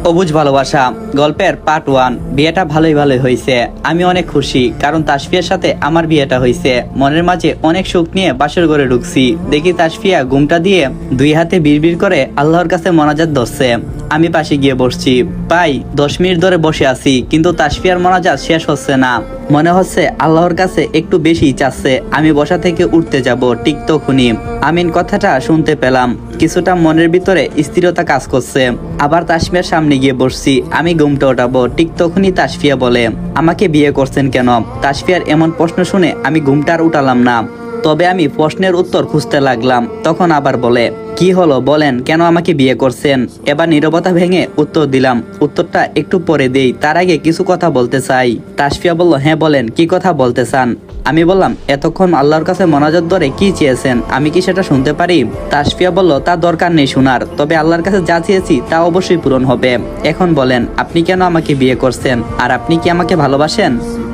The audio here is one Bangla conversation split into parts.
অবুঝ ভালোবাসা গল্পের পার্ট 1। বিয়েটা ভালোই হয়েছে। আমি অনেক খুশি, কারণ তাসফিয়ার সাথে আমার বিয়েটা হয়েছে। মনের মাঝে অনেক সুখ নিয়ে বাসর ঘরে ঢুকছি, দেখি তাসফিয়া ঘুমটা দিয়ে দুই হাতে বিড়বিড় করে আল্লাহর কাছে মোনাজাত ধরছে। আমি পাশে গিয়ে বসছি। প্রায় 10 মিনিট ধরে বসে আছি, কিন্তু তাসফিয়ার মোনাজাত শেষ হচ্ছে না। মনে হচ্ছে আল্লাহর কাছে একটু বেশি চাচ্ছে। আমি বসা থেকে উঠতে যাব, ঠিক তখনই আমিন কথাটা শুনতে পেলাম। কিছুটা মনের ভিতরে স্থিরতা কাজ করছে। আবার তাসফিয়ার সামনে গিয়ে বসছি, আমি ঘুমটা ওঠাবো, ঠিক তখনই তাসফিয়া বলে, আমাকে বিয়ে করছেন কেন? তাসফিয়ার এমন প্রশ্ন শুনে আমি ঘুমটা আর উঠালাম না, তবে আমি প্রশ্নের উত্তর খুঁজতে লাগলাম। তখন আবার বলে, কি হলো বলেন, কেন আমাকে বিয়ে করছেন? এবার নীরবতা ভেঙে উত্তর দিলাম, উত্তরটা একটু পরে দেই, তার আগে কিছু কথা বলতে চাই। তাসফিয়া বলল, হ্যাঁ বলেন, কি কথা বলতে চান? আমি বললাম, এতক্ষণ আল্লাহর কাছে মোনাজাত ধরে কি চেয়েছেন, আমি কি সেটা শুনতে পারি? তাসফিয়া বলল, তা দরকার নেই শোনার, তবে আল্লাহর কাছে যা চেয়েছি তা অবশ্যই পূরণ হবে। এখন বলেন, আপনি কেন আমাকে বিয়ে করছেন, আর আপনি কি আমাকে ভালোবাসেন?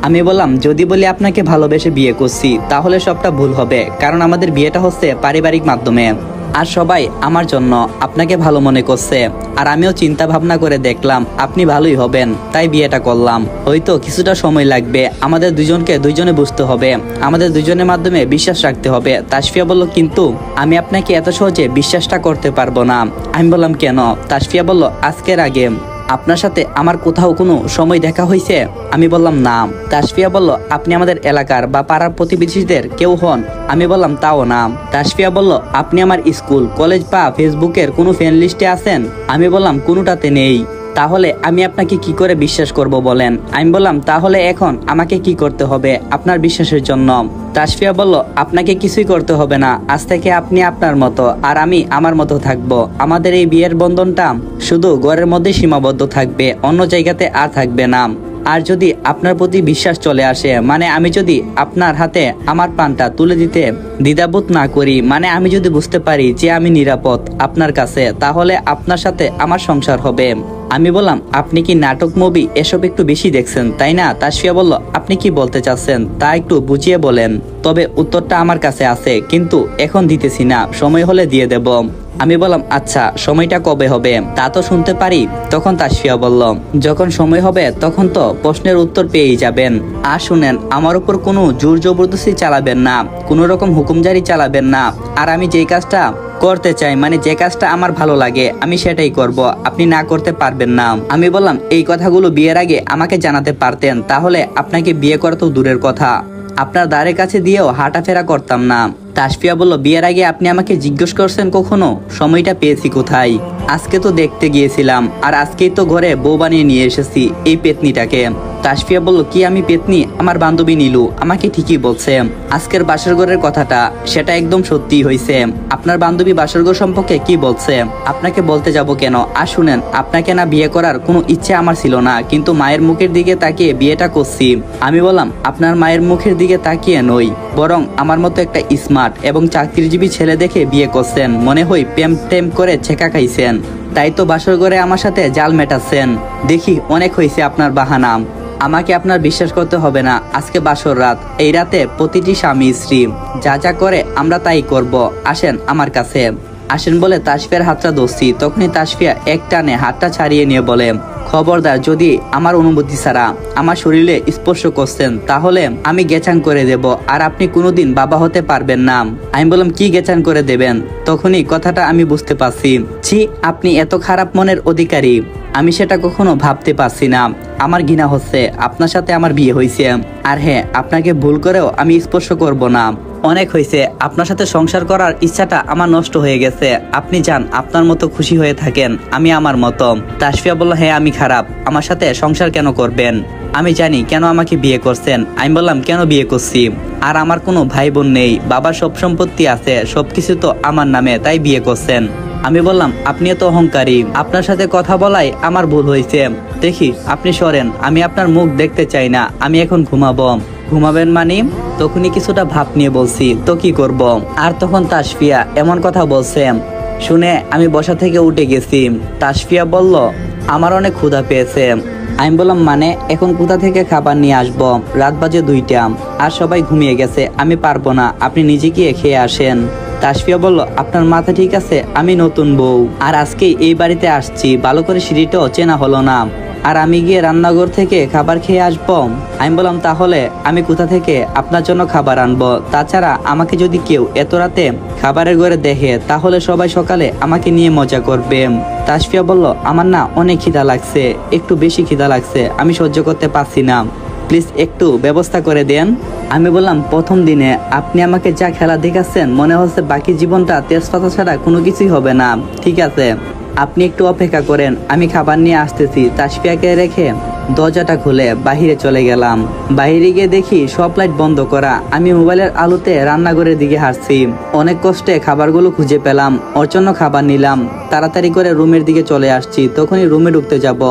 আমি বললাম, যদি বলি আপনাকে ভালোবেসে বিয়ে করছি, তাহলে সবটা ভুল হবে, কারণ আমাদের বিয়েটা হচ্ছে পারিবারিক মাধ্যমে, আর সবাই আমার জন্য আপনাকে ভালো মনে করছে। আর আমিও চিন্তা ভাবনা করে দেখলাম আপনি ভালোই হবেন, তাই বিয়েটা করলাম। হয়তো কিছুটা সময় লাগবে, আমাদের দুজনকে দুইজনে বুঝতে হবে, আমাদের দুজনের মাধ্যমে বিশ্বাস রাখতে হবে। তাসফিয়া বলল, কিন্তু আমি আপনাকে এত সহজে বিশ্বাসটা করতে পারবো না। আমি বললাম, কেন? তাসফিয়া বলল, আজকের আগে আপনার সাথে আমার কোথাও কোনো সময় দেখা হয়েছে? আমি বললাম, না। তাসফিয়া বলল, আপনি আমাদের এলাকার বা পাড়ার প্রতিবেশীদের কেউ হন? আমি বললাম, তাও না। তাসফিয়া বলল, আপনি আমার স্কুল, কলেজ বা ফেসবুকের কোনো ফ্রেন্ড লিস্টে আছেন? আমি বললাম, কোনোটাতে নেই। তাহলে আমি আপনাকে কি করে বিশ্বাস করব বলেন? আমি বললাম, তাহলে এখন আমাকে কি করতে হবে আপনার বিশ্বাসের জন্য? তাসফিয়া বলল, আপনাকে কিছুই করতে হবে না, আজ থেকে আপনি আপনার মতো আর আমি আমার মতো থাকবো। আমাদের এই বিয়ের বন্ধনটা শুধু ঘরের মধ্যে সীমাবদ্ধ থাকবে, অন্য জায়গাতে আর থাকবে না। আর যদি আপনার প্রতি বিশ্বাস চলে আসে, মানে আমি যদি আপনার হাতে আমার প্রাণটা তুলে দিতে দ্বিধাবোধ না করি, মানে আমি যদি বুঝতে পারি যে আমি নিরাপদ আপনার কাছে, তাহলে আপনার সাথে আমার সংসার হবে। আমি বললাম, আপনি কি নাটক, মুভি এসব একটু বেশি দেখছেন, তাই না? তাসফিয়া বলল, আপনি কি বলতে চাচ্ছেন তা একটু বুঝিয়ে বলেন। তবে উত্তরটা আমার কাছে আছে, কিন্তু এখন দিতেছি না, সময় হলে দিয়ে দেব। আমি বললাম, আচ্ছা সময়টা কবে হবে তা তো শুনতে পারি? তখন তাসফিয়া বলল, যখন সময় হবে তখন তো প্রশ্নের উত্তর পেয়েই যাবেন। আর শুনেন, আমার উপর কোনো জোর জবরদস্তি চালাবেন না, কোনো রকম হুকুমজারি চালাবেন না। আর আমি যেই কাজটা করতে চাই, মানে যে কাজটা আমার ভালো লাগে, আমি সেটাই করব, আপনি না করতে পারবেন না। আমি বললাম, এই কথাগুলো বিয়ের আগে আমাকে জানাতে পারতেন, তাহলে আপনাকে বিয়ে করা তো দূরের কথা, আপনার দ্বারের কাছে দিয়েও হাঁটাফেরা করতাম না। তাসফিয়া বলল, বিয়ের আগে আপনি আমাকে জিজ্ঞেস করছেন কখনো সময়টা পেয়েছি কোথায়? আজকে তো দেখতে গিয়েছিলাম, আর আজকেই তো ঘরে বউ বানিয়ে নিয়ে এসেছি এই পেতনিটাকে। তাসফিয়া বলল, কি আমি পেতনি? আমার বান্ধবী নীলু আমাকে ঠিকই বলছে। আজকের বাসর ঘরের কথাটা, সেটা একদম সত্যি হয়েছে। আপনার বান্ধবী বাসর ঘর সম্পর্কে কি বলছে? আপনাকে বলতে যাব কেন? আর শুনেন, আপনাকে না বিয়ে করার কোনো ইচ্ছে আমার ছিল না, কিন্তু মায়ের মুখের দিকে তাকিয়ে বিয়েটা করছি। আমি বললাম, আপনার মায়ের মুখের দিকে তাকিয়ে নই, বরং আমার মতো একটা স্মার্ট এবং চাকরিজীবী ছেলে দেখে বিয়ে করছেন। মনে হয় প্রেম টেম করে ছেঁকা খাইছেন, তাই তো বাসর ঘরে আমার সাথে জাল মেটাচ্ছেন। দেখি অনেক হয়েছে আপনার বাহানা, আমাকে আপনার বিশ্বাস করতে হবে না। আজকে বাসর রাত, এই রাতে প্রতিটি স্বামী স্ত্রী যা যা করে আমরা তাই করব, আসেন আমার কাছে আসেন বলে তাসফিয়ার হাতটা ধরছি। তখনই তাসফিয়া এক টানে হাতটা ছাড়িয়ে নিয়ে বলে, খবরদার, যদি আমার অনুমতি ছাড়া আমার শরীরে স্পর্শ করছেন তাহলে আমি গেছাং করে দেব, আর আপনি কোনোদিন বাবা হতে পারবেন না। আমি বললাম, কি গেছাং করে দেবেন? তখনই কথাটা আমি বুঝতে পারছি, ছি, আপনি এত খারাপ মনের অধিকারী, আমি সেটা কখনো ভাবতে পারছি না। আমার ঘৃণা হচ্ছে, আপনার সাথে আমার বিয়ে হয়েছে, আর হ্যাঁ, আপনাকে ভুল করেও আমি স্পর্শ করব না। অনেক হয়েছে, আপনার সাথে সংসার করার ইচ্ছাটা আমার নষ্ট হয়ে গেছে। আপনি যান, আপনার মতো খুশি হয়ে থাকেন, আমি আমার মতো। তাসফিয়া বলল, হ্যাঁ আমি খারাপ, আমার সাথে সংসার কেন করবেন? আমি জানি কেন আমাকে বিয়ে করছেন। আমি বললাম, কেন বিয়ে করছি? আর আমার কোনো ভাই বোন নেই, বাবার সব সম্পত্তি আছে, সবকিছু তো আমার নামে, তাই বিয়ে করছেন। আমি বললাম, আপনি তো অহংকারী, আপনার সাথে কথা বলাই আমার ভুল হয়েছে। দেখি আপনি সরেন, আমি আপনার মুখ দেখতে চাই না, আমি এখন ঘুমাবো। ঘুমাবেন মানে? তখনই কিছুটা ভাব নিয়ে বলছি, তো কি করব? আর তখন তাসফিয়া এমন কথা বলছে শুনে আমি বসা থেকে উঠে গেছি। তাসফিয়া বলল, আমার অনেক ক্ষুধা পেয়েছে। আমি বললাম, মানে এখন কোথা থেকে খাবার নিয়ে আসবো? রাত বাজে 2টা, আর সবাই ঘুমিয়ে গেছে, আমি পারবো না, আপনি নিজে গিয়ে খেয়ে আসেন। তাসফিয়া বলল, আপনার মাথা ঠিক আছে? আমি নতুন বউ, আর আজকে এই বাড়িতে আসছি, ভালো করে সিঁড়িটাও চেনা হলো না, আর আমি গিয়ে রান্নাঘর থেকে খাবার খেয়ে আসবো। আমি বললাম, তাহলে আমি কোথা থেকে আপনার জন্য খাবার আনবো? তাছাড়া আমাকে যদি কেউ এত রাতে খাবারের ঘরে দেখে তাহলে সবাই সকালে আমাকে নিয়ে মজা করবে। তাসফিয়া বলল, আমার না অনেক খিদা লাগছে, একটু বেশি খিদা লাগছে, আমি সহ্য করতে পারছি না, প্লিজ একটু ব্যবস্থা করে দেন। আমি বললাম, প্রথম দিনে আপনি আমাকে যা খেলা দেখাচ্ছেন মনে হচ্ছে বাকি জীবনটা তেজপাতা ছাড়া কোনো কিছুই হবে না। ঠিক আছে, আপনি একটু অপেক্ষা করেন, আমি খাবার নিয়ে আসতেছি। তাসফিয়াকে রেখে দরজাটা খুলে বাহিরে চলে গেলাম। বাইরে গিয়ে দেখি সব লাইট বন্ধ করা। আমি মোবাইলের আলোতে রান্নাঘরের দিকে হাঁটছি। অনেক কষ্টে খাবারগুলো খুঁজে পেলাম, ওর জন্য খাবার নিলাম, তাড়াতাড়ি করে রুমের দিকে চলে আসছি। তখনই রুমে ঢুকতে যাব,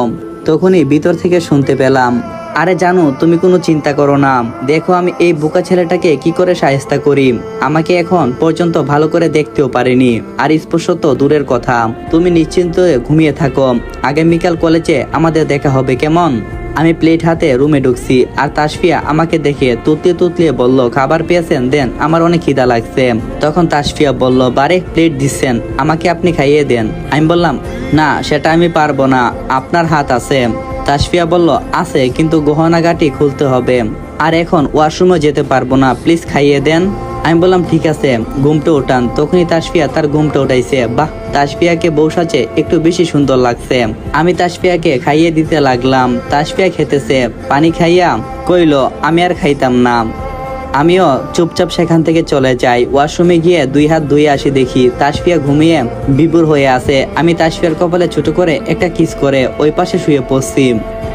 তখনই ভিতর থেকে শুনতে পেলাম, আরে জানো, তুমি কোনো চিন্তা করো না, দেখো আমি এই বোকা ছেলেটাকে কি করে শায়েস্তা করি। আমাকে এখন পর্যন্ত ভালো করে দেখতেও পারিনি, আর স্পর্শ তো দূরের কথা। তুমি নিশ্চিন্ত হয়ে ঘুমিয়ে থাকো, আগামীকাল কলেজে আমাদের দেখা হবে, কেমন? আমি প্লেট হাতে রুমে ঢুকছি, আর তাসফিয়া আমাকে দেখে তুতলিয়ে তুতলিয়ে বলল, খাবার পেয়েছেন? দেন, আমার অনেক খিদা লাগছে। তখন তাসফিয়া বলল, বারে প্লেট দিচ্ছেন, আমাকে আপনি খাইয়ে দেন। আমি বললাম, না, সেটা আমি পারবো না, আপনার হাত আছে। তাসফিয়া বলল, আছে, কিন্তু গহনাগাটি খুলতে হবে, আর এখন ওয়াশরুমে যেতে পারবো না, প্লিজ খাইয়ে দেন। আমি বললাম, ঠিক আছে, ঘুমটা উঠান। তখনই তাসফিয়া তার ঘুমটা উঠাইছে। বাহ, তাসফিয়াকে বউ সাজে একটু বেশি সুন্দর লাগছে। আমি তাসফিয়াকে খাইয়ে দিতে লাগলাম। তাসফিয়া খেতেছে, পানি খাইয়া কইল, আমি আর খাইতাম না। আমিও চুপচাপ সেখান থেকে চলে যাই। ওয়াশরুমে গিয়ে দুই হাত ধুয়ে আসি, দেখি তাসফিয়া ঘুমিয়ে বিভোর হয়ে আছে। আমি তাসফিয়ার কপালে ছোট করে একটা কিস করে ওই পাশে শুয়ে পড়ছি।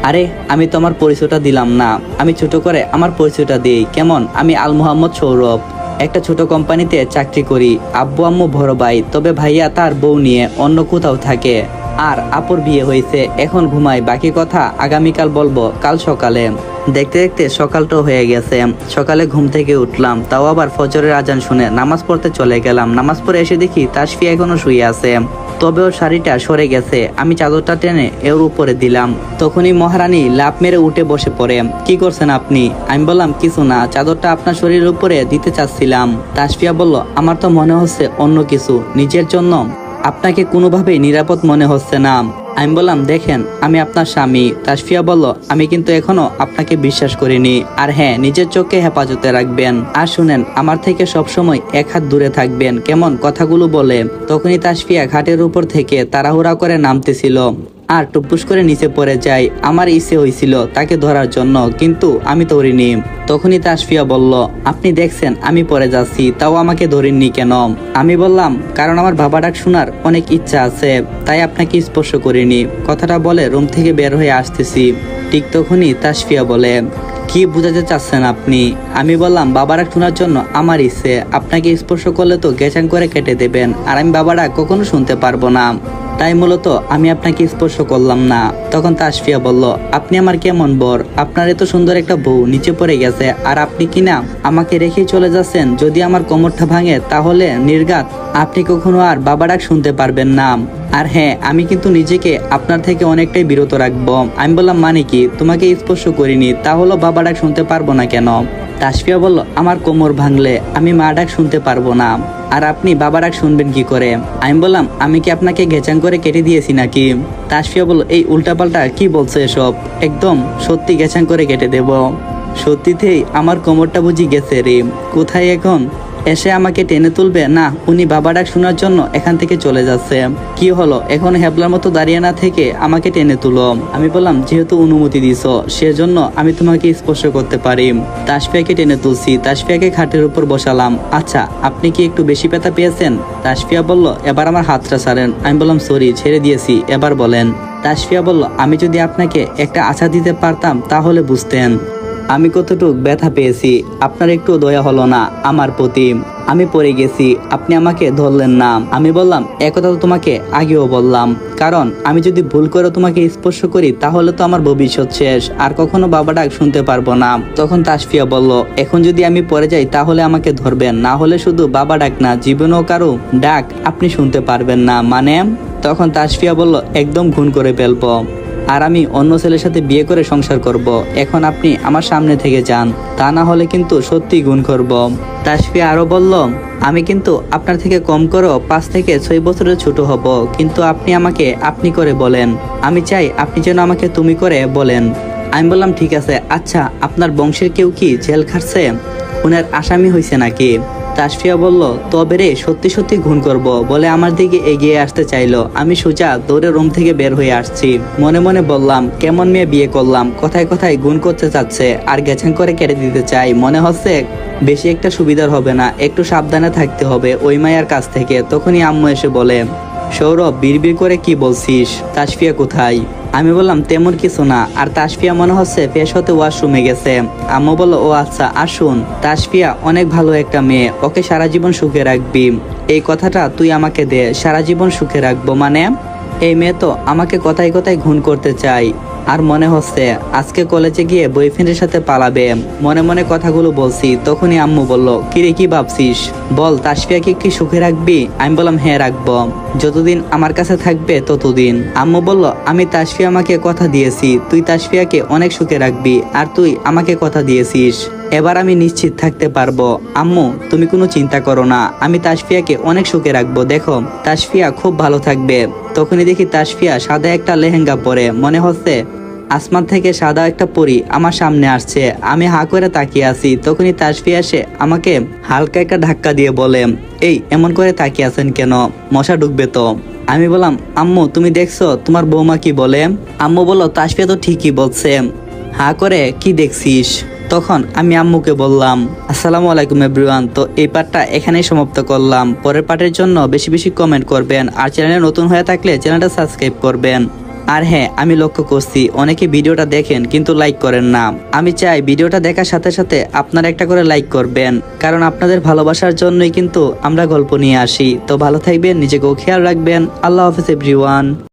আরে, আমি তোমার পরিচয়টা দিলাম না, আমি ছোট করে আমার পরিচয়টা দিই, কেমন? আমি আল মোহাম্মদ সৌরভ, একটা ছোট কোম্পানিতে চাকরি করি। আব্বু আম্মু বড় ভাই, তবে ভাইয়া তার বউ নিয়ে অন্য কোথাও থাকে, আর আপুর বিয়ে হয়েছে, এখন ঘুমাই, বাকি কথা আগামীকাল বলবো, কাল সকালে। দেখতে দেখতে সকালটাও হয়ে গেছে। সকালে ঘুম থেকে উঠলাম, তাও আবার ফজরের আজান শুনে নামাজ পড়তে চলে গেলাম। নামাজ পড়ে এসে দেখি তাসফিয়া এখনো শুয়ে আছে, তবে ওর শাড়িটা সরে গেছে। আমি চাদরটা টেনে এর উপরে দিলাম, তখনই মহারানী লাফ মেরে উঠে বসে পড়ে। কি করছেন আপনি? আমি বললাম, কিছু না, চাদরটা আপনার শরীরের উপরে দিতে চাচ্ছিলাম। তাসফিয়া বলল, আমার তো মনে হচ্ছে অন্য কিছু, নিজের জন্য আপনাকে কোনোভাবেই নিরাপদ মনে হচ্ছে না। আমি বললাম, দেখেন, আমি আপনার স্বামী। তাসফিয়া বলল, আমি কিন্তু এখনো আপনাকে বিশ্বাস করিনি, আর হ্যাঁ, নিজের চোখে হেফাজতে রাখবেন, আর শুনেন, আমার থেকে সবসময় এক হাত দূরে থাকবেন, কেমন? কথাগুলো বলে তখনই তাসফিয়া ঘাটের উপর থেকে তাড়াহুড়া করে নামতেছিল, আর টুপুস করে নিচে পড়ে যায়। আমার ইচ্ছে হয়েছিল তাকে ধরার জন্য, কিন্তু আমি ধরিনি। তখনই তাসফিয়া বলল, আপনি দেখছেন আমি পড়ে যাচ্ছি, তাও আমাকে ধরেননি কেন? আমি বললাম, কারণ আমার বাবা ডাক শোনার অনেক ইচ্ছা আছে, তাই আপনাকে স্পর্শ করিনি। কথাটা বলে রুম থেকে বের হয়ে আসতেছি, ঠিক তখনই তাসফিয়া বলে, কি বুঝাতে চাচ্ছেন আপনি? আমি বললাম, বাবা ডাক শোনার জন্য আমার ইচ্ছে, আপনাকে স্পর্শ করলে তো গেচাং করে কেটে দেবেন, আর আমি বাবা ডাক কখনো শুনতে পারবো না, তাই মূলত আমি আপনাকে স্পর্শ করলাম না। তখন তাসফিয়া বলল, আপনি আমার কেমন বর? আপনার এত সুন্দর একটা বউ নিচে পড়ে গেছে, আর আপনি কিনা আমাকে রেখে চলে যাচ্ছেন। যদি আমার কোমরটা ভাঙে তাহলে নির্ঘাত আপনি কখনো আর বাবা ডাক শুনতে পারবেন না। আর হ্যাঁ, আমি কিন্তু নিজেকে আপনার থেকে অনেকটাই বিরত রাখবো। আমি বললাম, মানে কি? তোমাকে স্পর্শ করিনি, তাহলে বাবা ডাক শুনতে পারবো না কেন? তাসফিয়া বলল, আমার কোমর ভাঙলে আমি মা ডাক শুনতে পারবো না, আর আপনি বাবা ডাক শুনবেন কি করে? আমি বললাম, আমি কি আপনাকে গেচাং করে কেটে দিয়েছি নাকি? তাসফিয়া বলল, এই উল্টাপাল্টা কি বলছে এসব? একদম সত্যি গেচাং করে কেটে দেব। সত্যিতেই আমার কোমরটা বুঝি গেছে রে। কোথায় এখন? এসে আমাকে টেনে তুলবে? না, উনি বাবা ডাক শোনার জন্য এখান থেকে চলে যাচ্ছে। কি হলো, এখন হেবলার মতো দাঁড়িয়ে না থেকে আমাকে টেনে তুলো। আমি বললাম, যেহেতু অনুমতি দিছো, সেজন্য আমি তোমাকে স্পর্শ করতে পারি। তাসফিয়াকে টেনে তুলছি, তাসফিয়াকে খাটের উপর বসালাম। আচ্ছা, আপনি কি একটু বেশি ব্যথা পেয়েছেন? তাসফিয়া বলল, এবার আমার হাতটা ছাড়েন। আমি বললাম, সরি, ছেড়ে দিয়েছি, এবার বলেন। তাসফিয়া বলল, আমি যদি আপনাকে একটা আশা দিতে পারতাম তাহলে বুঝতেন আমি কতটুকু ব্যথা পেয়েছি। আপনার একটু দয়া হলো না আমার প্রতি। আমি পড়ে গেছি, আপনি আমাকে ধরলেন না। আমি বললাম, একথা তো তোমাকে আগেও বললাম, কারণ আমি যদি ভুল করে তোমাকে স্পর্শ করি তাহলে তো আমার ভবিষ্যৎ শেষ, আর কখনো বাবা ডাক শুনতে পারবো না। তখন তাসফিয়া বলল, এখন যদি আমি পড়ে যাই তাহলে আমাকে ধরবেন, না হলে শুধু বাবা ডাক না, জীবনেও কারো ডাক আপনি শুনতে পারবেন না। মানে? তখন তাসফিয়া বলল, একদম খুন করে ফেলবো। আর আমি অন্য ছেলের সাথে বিয়ে করে সংসার করব। এখন আপনি আমার সামনে থেকে যান, তা না হলে কিন্তু সত্যি গুণ করব। তাসফিয়া আরো বলল, আমি কিন্তু আপনার থেকে কম করো 5 থেকে 6 বছরের ছোট হব, কিন্তু আপনি আমাকে আপনি করে বলেন। আমি চাই আপনি যেন আমাকে তুমি করে বলেন। আমি বললাম ঠিক আছে, আচ্ছা আপনার বংশের কেউ কি জেল খাটছে, খুনের আসামি হয়েছে নাকি? তাসফিয়া বলল, তবে রে সত্যি সত্যি খুন করব বলে আমার দিকে এগিয়ে আসতে চাইলো। আমি সোজা দৌড়ে রুম থেকে বের হয়ে আসছি। মনে মনে বললাম, কেমন মেয়ে বিয়ে করলাম, কথায় কথায় গুণ করতে চাচ্ছে আর গেছাং করে কেটে দিতে চাই। মনে হচ্ছে বেশি একটা সুবিধার হবে না, একটু সাবধানে থাকতে হবে ওই মায়ের কাছ থেকে। তখনই আম্মু এসে বলে, সৌরভ বিড়বিড় করে কি বলছিস, তাসফিয়া কোথায়? আমি বললাম তেমন কিছু না। আর তাসফিয়া মনে হচ্ছে ফ্রেশ হতে ওয়াশরুমে গেছে। আম্মু বলল, ও আচ্ছা আসুন। তাসফিয়া অনেক ভালো একটা মেয়ে, ওকে সারা জীবন সুখে রাখবি। এই কথাটা তুই আমাকে দে, সারা জীবন সুখে রাখবো মানে? এই মেয়ে তো আমাকে কথায় কথায় খুন করতে চাই, আর মনে হচ্ছে আজকে কলেজে গিয়ে বয়ফ্রেন্ডের সাথে পালাবে। মনে মনে কথাগুলো বলছি, তখনই আম্মু বলল, কিরে কি ভাবছিস, বল তাসফিয়াকে কি সুখে রাখবি? আমি বললাম হ্যাঁ রাখবো, যতদিন আমার কাছে থাকবে ততদিন। আম্মু বলল, আমি তাসফিয়া আমাকে কথা দিয়েছি তুই তাসফিয়াকে অনেক সুখে রাখবি, আর তুই আমাকে কথা দিয়েছিস, এবার আমি নিশ্চিত থাকতে পারবো। আম্মু তুমি কোনো চিন্তা করো না, আমি তাসফিয়াকে অনেক সুখে রাখবো, দেখো তাসফিয়া খুব ভালো থাকবে। তখনই দেখি তাসফিয়া সাদা একটা লেহেঙ্গা পরে, মনে হচ্ছে আসমান থেকে সাদা একটা পরী আমার সামনে আসছে। আমি হা করে তাকিয়ে আছি। তখনই তাসফিয়া এসে আমাকে হালকা একটা ধাক্কা দিয়ে বলে, এই এমন করে তাকিয়ে আছেন কেন, মশা ঢুকবে তো। আমি বললাম, আম্মু তুমি দেখছো তোমার বৌমা কি বলে? আম্মু বলল, তাসফিয়া তো ঠিকই বলছে, হা করে কি দেখছিস? তখন আমি আম্মুকে বললাম, আসসালামু আলাইকুম এভরিওয়ান। তো এই পার্টটা এখানেই সমাপ্ত করলাম। পরের পার্টের জন্য বেশি বেশি কমেন্ট করবেন, আর চ্যানেলে নতুন হয়ে থাকলে চ্যানেলটা সাবস্ক্রাইব করবেন। আর হ্যাঁ, আমি লক্ষ্য করছি অনেকে ভিডিওটা দেখেন কিন্তু লাইক করেন না। আমি চাই ভিডিওটা দেখার সাথে সাথে আপনারা একটা করে লাইক করবেন, কারণ আপনাদের ভালোবাসার জন্যই কিন্তু আমরা গল্প নিয়ে আসি। তো ভালো থাকবেন, নিজেকেও খেয়াল রাখবেন। আল্লাহ হাফেজ এভরিওয়ান।